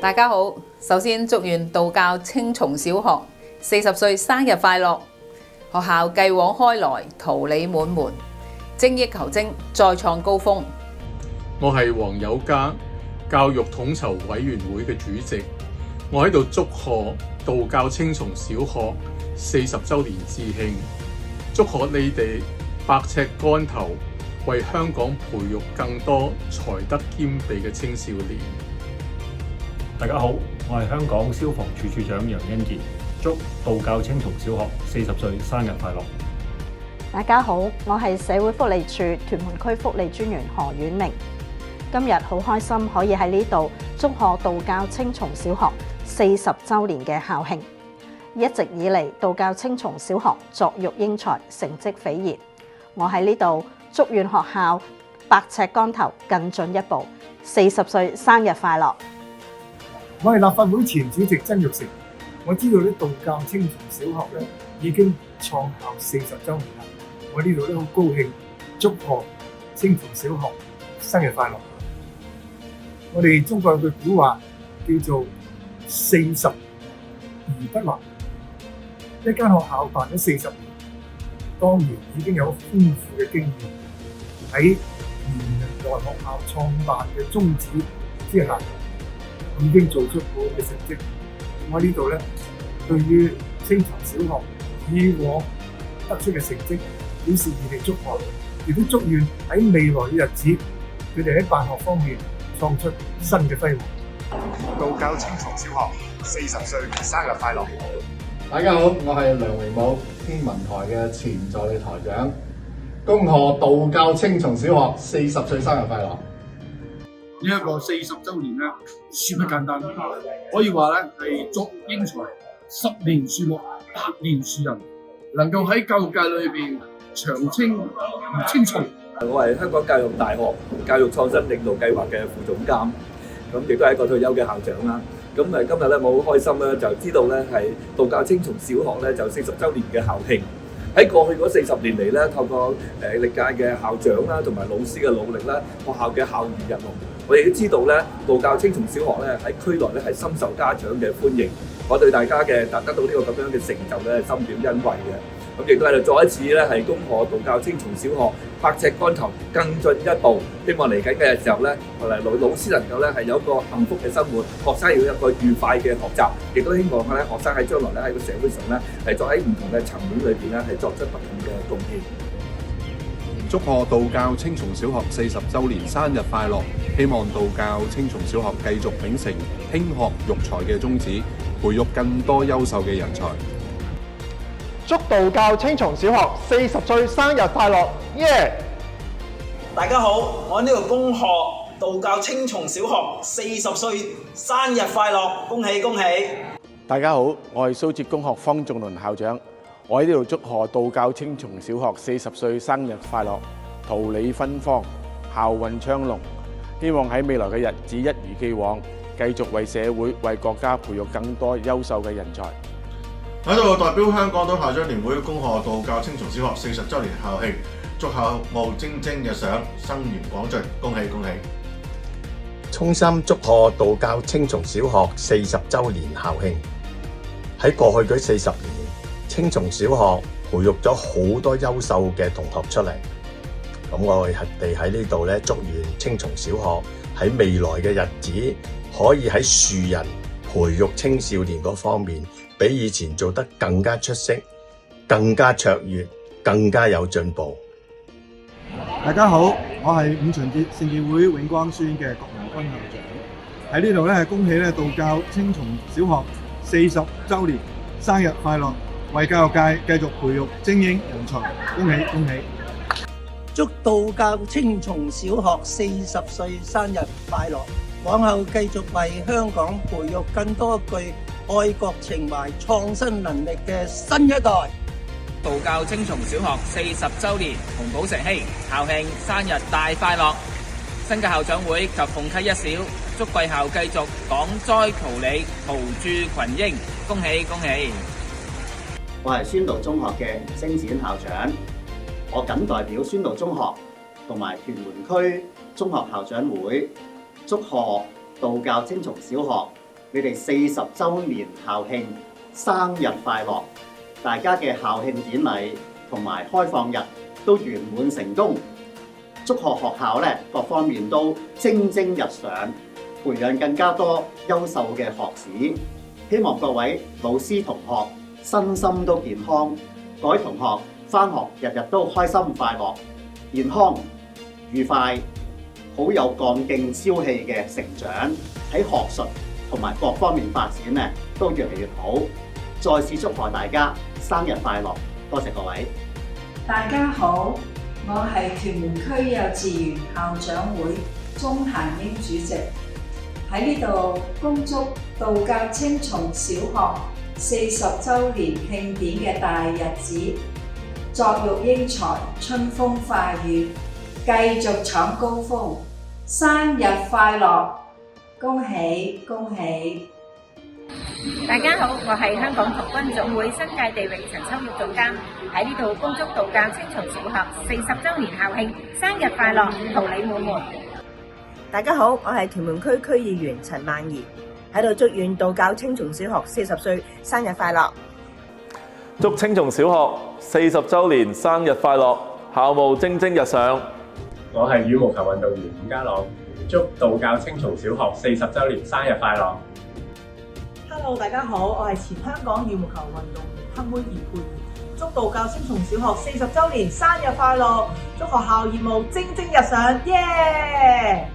大家好，首先祝願道教青松小學40歲生日快樂！學校繼往開來，桃李滿門，精益求精，再創高峰。我係黃友嘉，教育統籌委員會嘅主席。我喺度祝賀道教青松小學40週年致慶，祝賀你哋百尺竿頭，為香港培育更多才德兼備嘅青少年。大家好，我係香港消防處處長楊恩傑，祝道教青松小學40歲生日快樂！大家好，我係社會福利署屯門區福利專員何婉明。今日好開心可以喺呢度祝賀道教青松小學40週年嘅校慶。一直以嚟，道教青松小學作育英才，成績斐然。我喺呢度祝願學校百尺竿頭更進一步，40歲生日快樂！我係立法會前主席曾鈺成，我知道道教青松小學已經創校40週年啦。我呢度好高興，祝賀青松小學生日快樂！我哋中國有句古話叫做40而不惑。一間學校辦咗40年，當然已經有豐富嘅經驗。喺原來學校創辦嘅宗旨之下，已經做出好嘅成績。我呢度對於青松小學以往得出嘅成績表示熱烈祝賀，亦都祝願喺未來嘅日子，佢哋喺辦學方面創出新嘅輝煌。道教青松小學40歲生日快樂！大家好，我係梁榮武，天文台嘅前助理台長，恭賀道教青松小學40歲生日快樂！呢一個40週年咧，說不簡單，可以話咧係作育英才，10年樹木，100年樹人，能夠喺教育界裏邊長青如青松。我係香港教育大學教育創新領導計劃嘅副總監，咁亦都係一個退休嘅校長啦。咁今日咧，我好開心咧，就知道咧係道教青松小學咧就40週年嘅校慶。喺過去嗰40年嚟咧，透過歷屆嘅校長啦同埋老師嘅努力啦，學校嘅校譽日隆。我哋都知道咧，道教青松小學咧喺區內咧係深受家長嘅歡迎。我對大家嘅得到呢個咁樣嘅成就咧，深表欣慰嘅。咁亦都喺度再一次咧係恭賀道教青松小學百尺竿頭更進一步。希望嚟緊嘅時候咧，老師能夠咧係有一個幸福嘅生活，學生要有一個愉快嘅學習。亦都希望咧學生喺將來咧喺個社會上咧係作喺唔同嘅層面裏邊咧係作出不同嘅貢獻。祝賀道教青松小學40週年生日快樂！希望道教青松小學繼續秉承興學育才嘅宗旨，培育更多優秀嘅人才。祝道教青松小學40歲生日快樂！耶！大家好，我喺呢度恭賀道教青松小學40歲生日快樂，恭喜恭喜！大家好，我係蘇浙公學方仲倫校長，我喺呢度祝賀道教青松小學40歲生日快樂，桃李芬芳，校運昌隆，希望喺未來嘅日子一如既往，繼續為社會、為國家培育更多優秀嘅人才。喺度代表香港島校長聯會恭賀道教青松小學40週年校慶，祝校務蒸蒸日上，生源廣進，恭喜恭喜！衷心祝賀道教青松小學40週年校慶。喺過去嗰40年，青松小學培育咗好多優秀嘅同學出嚟。咁我哋喺呢度咧，祝願青松小學喺未來嘅日子，可以喺樹人培育青少年嗰方面，比以前做得更加出色，更加卓越，更加有進步。大家好，我係五旬節聖潔會永光書院嘅郭明君校長。喺呢度咧，恭喜咧道教青松小學40週年生日快樂，為教育界繼續培育精英人才，恭喜恭喜！祝道教青松小學40歲生日快樂，往後繼續為香港培育更多具愛國情懷、創新能力嘅新一代。道教青松小學40週年，同寶成禧校慶生日大快樂！新嘅校長會及鳳溪一小，祝貴校繼續廣栽桃李，桃駐群英，恭喜恭喜！我係宣道中學嘅星展校長，我謹代表宣道中學同埋屯門區中學校長會，祝賀道教青松小學你哋40週年校慶生日快樂！大家嘅校慶典禮同埋開放日都圓滿成功，祝賀學校咧各方面都蒸蒸日上，培養更加多優秀嘅學子。希望各位老師同學身心都健康，各位同學返學日日都開心快樂、健康愉快，好有幹勁朝氣嘅成長，喺學術同埋各方面發展咧都越嚟越好。再次祝賀大家生日快樂，多謝各位。大家好，我係屯門區幼稚園校長會鍾嫻英主席，喺呢度恭祝道教青松小學40週年慶典嘅大日子，作育英才，春風化雨，繼續闖高峰，生日快樂！恭喜恭喜！大家好，我係香港童軍總會新界地域陳秋玉總監，喺呢度恭祝道教青松小學40週年校慶生日快樂，桃李滿門。大家好，我係屯門區區議員陳曼儀，喺度祝願道教青松小學40歲生日快樂。祝青松小學40週年生日快樂，校務蒸蒸日上。我係羽毛球運動員伍家朗，祝道教青松小學40週年生日快樂。Hello， 大家好，我係前香港羽毛球運動員黑妹葉佩儀，祝道教青松小學40週年生日快樂，祝學校業務蒸蒸日上，耶！